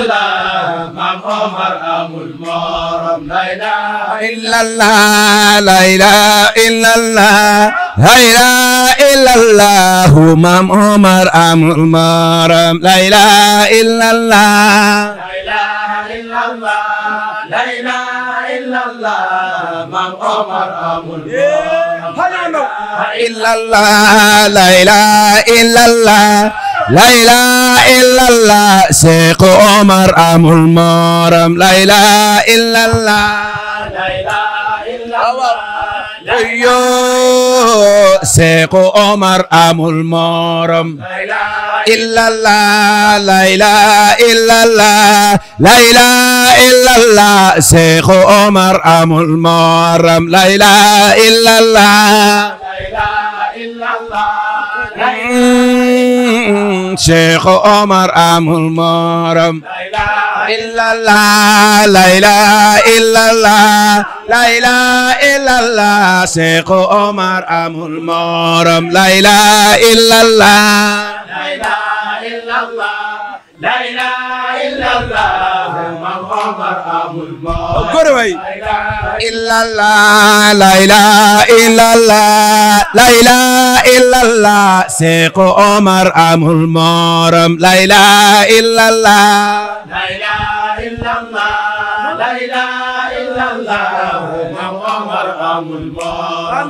Maam Omar amul morom la ilaha illallah la ilaha illallah la ilaha illallah Maam Omar amul morom la ilaha illallah la ilaha illallah la ilaha illallah Maam Omar amul morom illallah la ilaha illallah la ilaha illallah Seex Omar amul morom la ilaha illallah la ilaha illallah yo Seex Omar amul morom illallah la ilaha illallah la ilaha illallah Seex Omar amul morom la ilaha illallah Seex Omar amul morom illallah la ilaha illallah la ilaha illallah Seex Omar amul morom la ilaha illallah la ilaha illallah la ilaha illallah Maam Omar amul morom illallah la ilaha illallah la ilaha illallah Seex Omar amul morom la ilaha illallah la ilaha illallah la ilaha illallah Maam Omar amul morom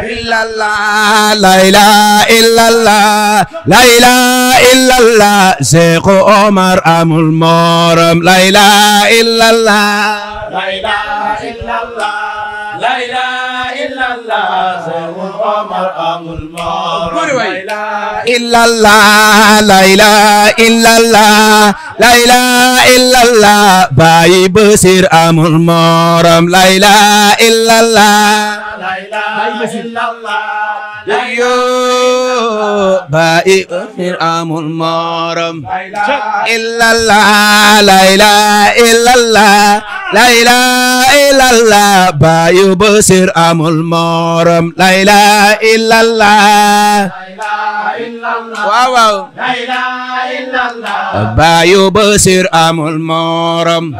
illallah la ilaha illallah la ilaha illallah Seex Omar amul morom la ilaha illallah la ilaha illallah la ilaha illallah Seex Omar amul morom illallah la ilaha illallah la ilaha illallah Baay Basiir amul morom la ilaha illallah la ilaha illallah yo Baay Basiir amul morom illallah la ilaha illallah la ilaha illallah Baay Basiir amul morom la ilaha illallah waaw waaw la ilaha illallah Baay Basiir amul morom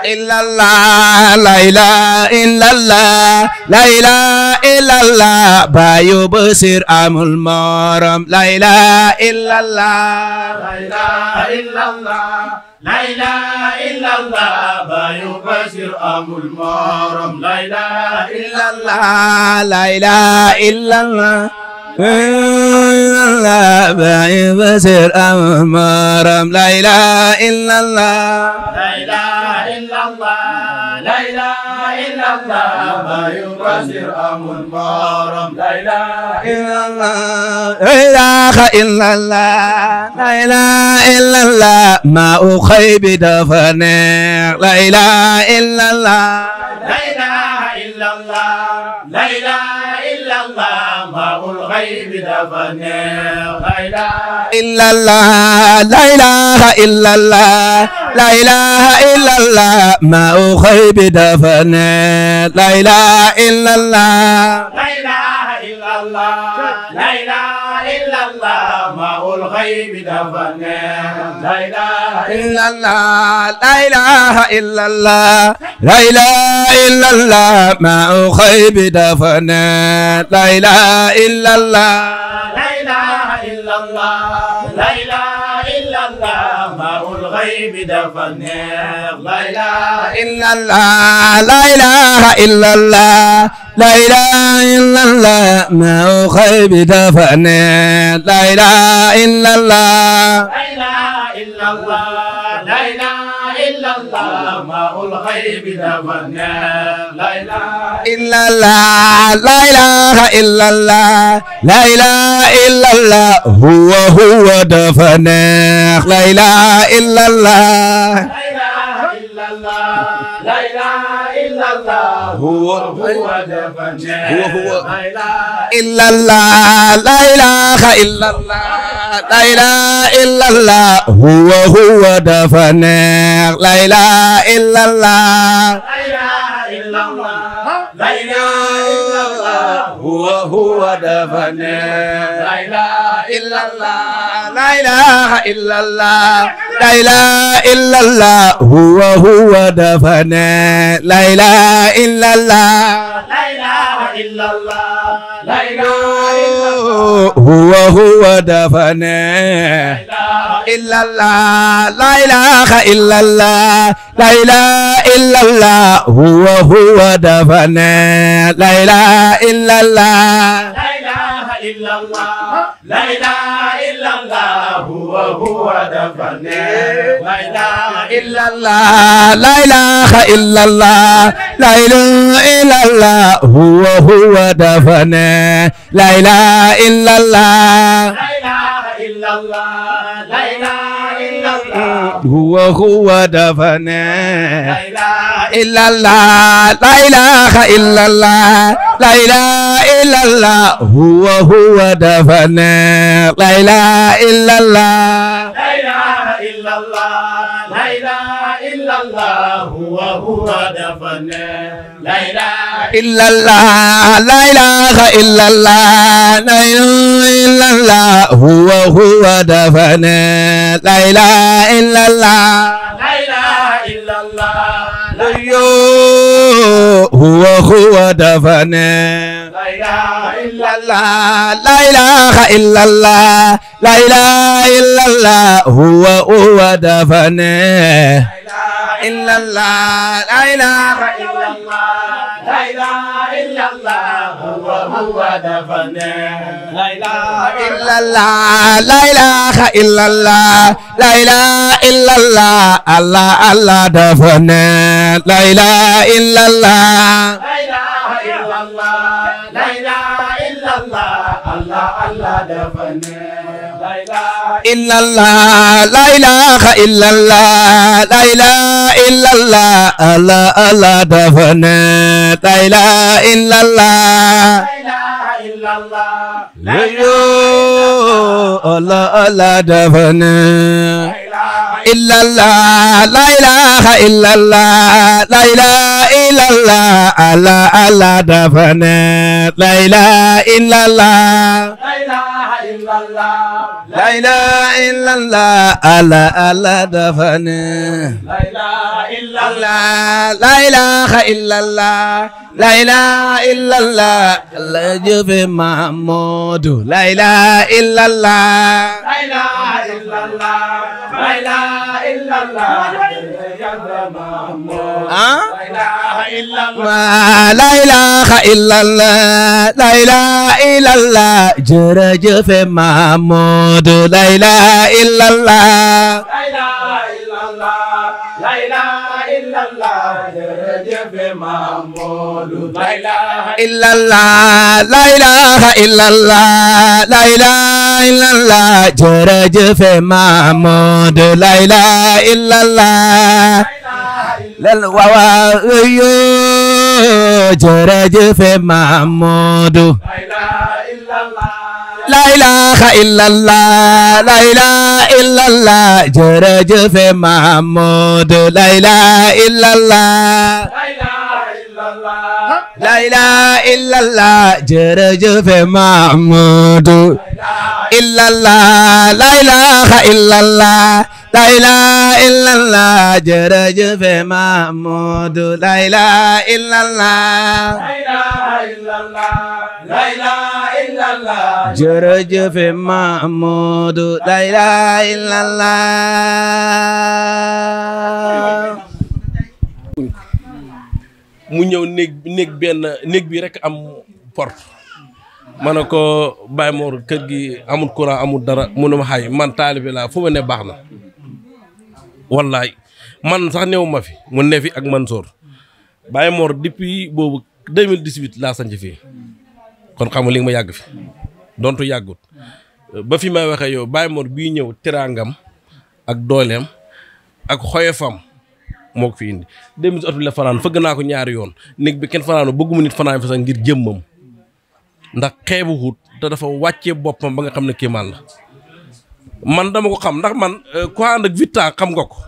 illallah la ilaha illallah la ilaha illallah Baay Basiir amul morom la ilaha illallah la ilaha illallah la ilaha illallah Baay Basiir amul morom la ilaha illallah la ilaha illallah Baay Basiir amul morom la ilaha illallah la ilaha illallah la ilaha illallah Baay Basiir amul morom la ilaha illallah la ilaha illallah la ilaha illallah maa u xëy bi dafa neex la ilaha illallah la ilaha illallah la ilaha illallah maa'ul ghaybi dafa neex la ilaha illallah la ilaha illallah la ilaha illallah maa u xëy bi dafa neex la ilaha illallah la ilaha illallah la ilaha illallah maa'ul ghaybi dafa neex la ilaha illallah la ilaha illallah la ilaha illallah maa u xëy bi dafa neex la ilaha illallah la ilaha illallah la ilaha illallah maa'ul ghaybi dafa neex la ilaha illallah la ilaha illallah la ilaha illallah maa u xëy bi dafa neex la ilaha illallah la ilaha illallah la ilaha illallah maa'ul ghaybi dafa neex la ilaha illallah la ilaha illallah la ilaha illallah huwa dafa neex la ilaha illallah la ilaha illallah la ilaha illallah huwa dafa neex la ilaha illallah la ilaha illallah la ilaha illallah huwa dafa neex la ilaha illallah la ilaha illallah لا إله إلا الله هو دفني لا إله إلا الله لا إله إلا الله لا إله إلا الله هو دفني لا إله إلا الله لا إله إلا الله لا إله هو دفني إلا الله لا إله إلا الله لا إله إلا الله هو دفني لا إله إلا الله لا إله إلا الله لا إله إلا الله هو دفني لا إله إلا الله لا إله إلا الله لا إله إلا الله هو دفني لا إله إلا الله لا إله إلا الله لا إله إلا الله هو دفني لا إله إلا الله لا إله إلا الله لا إله إلا الله هو دفني لا إله إلا الله لا إله إلا الله لا إله إلا الله هو دفني لا إله إلا الله لا إله إلا الله لا إله إلا الله هو دفني لا إله إلا الله لا إله إلا الله هو دفني لا إله إلا الله لا إله إلا الله لا إله إلا الله هو دفني إلا الله لا إله إلا الله لا إله إلا الله هو دفني لا إله إلا الله لا إله إلا الله لا إله إلا الله الله الله دفني لا إله إلا الله لا إله إلا الله لا إله إلا الله الله الله دفني لا إله إلا الله لا إله إلا الله لا إله إلا الله الله الله دفني لا إله إلا الله لا إله إلا الله لا الله الله دفني إلا الله لا إله إلا الله لا إله إلا الله الله الله دفني لا إله إلا الله لا إله إلا الله لا إله إلا الله الله الله دفني لا إله إلا الله الله لا إله إلا الله لا إله إلا الله الله جف محمود لا إله إلا الله لا إله إلا الله لا إله إلا الله لا إله إلا الله لا إله إلا الله لا إله إلا الله جرجف محمود لا إله إلا الله لا إله إلا الله لا إله إلا الله جرجف محمود لا إله إلا الله لا إله إلا الله لا إله إلا الله جرجف محمود لا إله إلا الله للواوي جرجف محمود لا إله إلا الله لا إله إلا الله لا إله إلا الله جرجف محمود لا إله إلا الله لا إله إلا الله لا إله إلا الله جرجف محمود إلا الله لا إله إلا الله لا إله إلا الله جرجف محمود لا إله إلا الله لا إله إلا الله jërëjëf Mahmoud la ilaha illallah. mu ñëw néeg bi rek am porte ma ne ko Baye Mor kër gi amul courant amul dara mu ne ma xay man taalibe laa fu ma ne baax na wallaay man sax néew ma fi mu ne fi ak Mansour Baye Mor depuis boobu 2018 laa sanc fii kon xam nga li nga ma yàgg fi dontu yàggut ba fi may waxee yow Baye Mor bii ñëw teraangam ak dooleem ak xoyefam moo ko fi indi 2018 la fanaan fëgg naa ko ñaari yoon néeg bi kenn fanaanu bëgguma nit fanaan fa sax ngir jëmmam ndax xeebu wut te dafa wàccee boppam ba nga xam ne kéemaan la man dama ko xam ndax man ku ànd ak Vita xam nga ko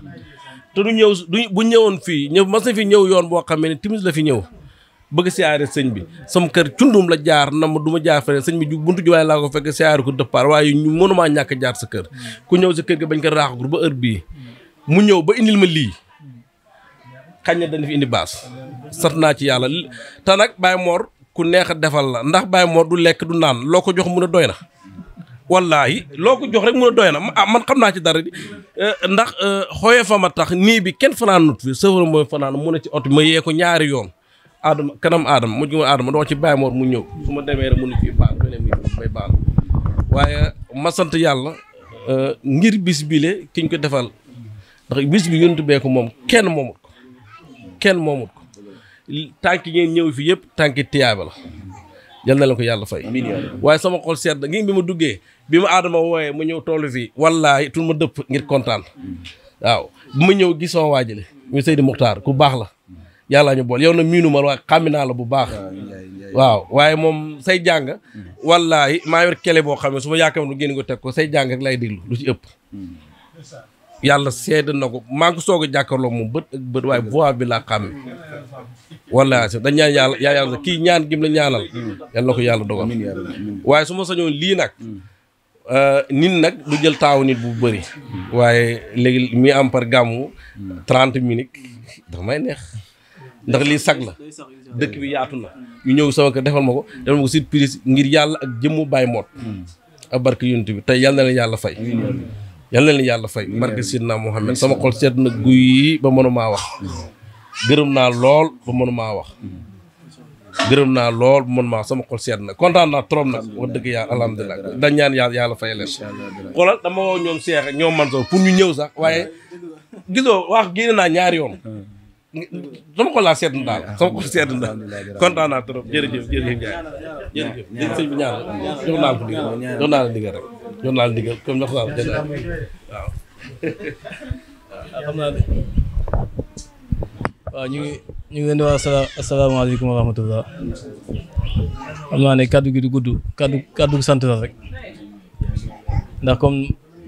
te du ñëw bu ñëwoon fii mas na fi ñëw yoon boo xam ne timis la fi ñëw bëgg siyaare sëñ bi sama kër cundum la jaar na ma du ma jaar feneen sëñ bi buntu juwaay laa ko fekk siyaare ko dëppaar waaye ñu mënumaa ñàkk jaar sa kër ku ñëw sa kër ga bañ ko raaxagur ba heure bii mu ñëw ba indil ma lii xañ na dañu fi indi baas sat naa ci yàlla te nag Baye Mor ku neex a defal la ndax Baye Mor du lekk du naan loo ko jox mun a doy na wallaahi loo ko jox rek mun a doy na man xam naa ci dara ndax xooyee fa ma tax nii bi kenn fanaan nut fi sëfara mooy fanaan mu ne ci oto ma yee ko ñaari yoon Adama kanam Adama mujj ma Adama doo ci Baye Mor mu ñëw su ma demee rek mu ne fii baal beneen mi may baal waaye ma sant yàlla ngir bis bile kiñ ko defal ndax bis bi yontu bee ko moom kenn moomut ko tànk ngeen ñëw fi yëpp tànki tiyaaba la yal na leen ko yàlla fay waaye sama xol sedd ngi bi ma duggee bi ma Adama wooyee ma ñëw toolu fii wallaahi tul ma dëpp ngir kontaan waaw bi ma ñëw gis sama waajale muy Seydi Muxtaar ku baax la yàllaa ñu bool yow na miinu ma waaye xàmmi naa la bu baax waaw waaye moom say jàng wallaahi maa yor kele boo xam ne su ma yaakaar lu génn ko teg ko say jàng rek lay déglu lu ci ëpp yàlla seede na ko maa ngi ko soog a jàkkaarloo moom bët ak bët waaye voix bi laa xàmme wallaahi dañ ñaan yàlla yàlla kii ñaan gim la ñaanal yàlla na ko yàlla dogal waaye su ma sañoon lii nag nit nag du jël taawu nit bu bëri waaye léegi mi am par gàmmu 30 minutes dafa may neex ndax lii sag la dëkk bi yaatu na ñu ñëw sama kër defal ma ko surprise ngir yàlla ak jëmmu Baye Mor ak barke yonent bi tey yàlla na leen yàlla fay yàlla na leen yàlla fay barke Sidna Muhammad sama xol sedd na guy ba mënumaa wax gërëm naa lool ba mënumaa wax sama xol sedd na kontaan naa trop nag wax dëgg yàlla alhamdulilah dañ ñaan yàlla fay leen xoolal dama woo ñoom Cheikh ak ñoom Mansour pour ñu ñëw sax waaye gisoo wax génne naa ñaari yoon sama xol laa sedd na daal sama xol sedd na kontaan naa trop jërëjëf Ndiaye jërëjëf sëñ bi ñaan jox naa la ndigal comme jox naa la jënd waaw xam naa ne waaw ñu ngi leen di wax asalaamaaleykum wa rahmatullah xam naa ne kaddu gi du gudd kaddu sant la rek ndax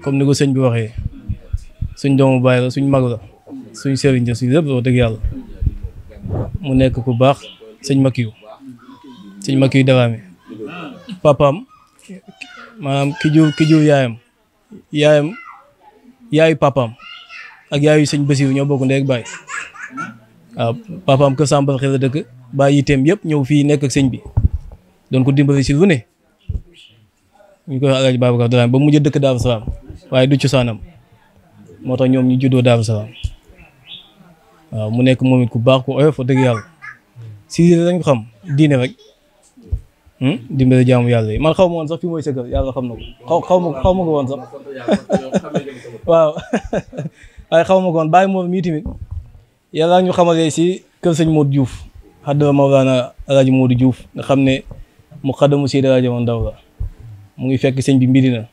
comme ni ko sëñ bi waxee suñ doomu baay la suñ mag la suñ sëriñ la suñ lépp wax dëgg yàlla mu nekk ku baax sëñ Makiyu Daraame papaam maanaam ki jur yaayu papaam ak yaayu sëñ Basiru ñoo bokk ndey ak baay waaw papaam kër Sambal xel la dëkk bàyyi yitteem yëpp ñëw fii nekk ak sëñ bi doon ko dimbali si lu ne ñu koy Alaaji Babacar Daraame ba mujj dëkk Daaru Salaam waaye du cosaanam moo tax ñoom ñu juddoo Daaru Salaam waaw mu nekk moom it ku baax ku oyof dëgg yàlla si lañ ko xam diine rek dimbali jaamu yàlla yi man xaw ma woon sax fi mooy sa kër yàlla xam na ko xaw ma ko woon sax waaw waaye xaw ma ko woon bàyyi moom mii tamit yàlla ñu xamalee si kër sëñ Modou Diouf xaddama Mawlana Alaaji Modou Diouf nga xam ne mu xaddamu Seydi Alaaji Ndaw la mu ngi fekk sëñ bi mbiri na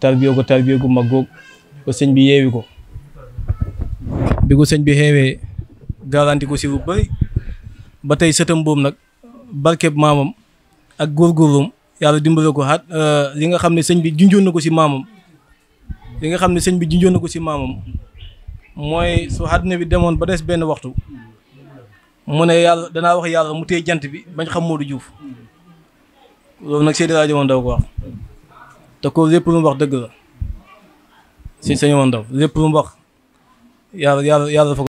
tarbiyo gu mag goog ba sëñ bi yeewi ko bi ko sëñ bi xeewee garanti ko si lu bëri ba tey sëtam boobu nag barkeb maamam ak góorgóorloom yàlla dimbale ko xaat li nga xam ne sëñ bi junjoon na ko si maamam mooy su àddina bi demoon ba des benn waxtu mu ne yàlla danaa wax yàlla mu téye jant bi bañ xam Modou Diouf loolu nag Seydi Alaaji Ndaw ko wax te ko lépp lu mu wax dëgg la si sëñ Ndaw lépp lu mu wax yàlla dafa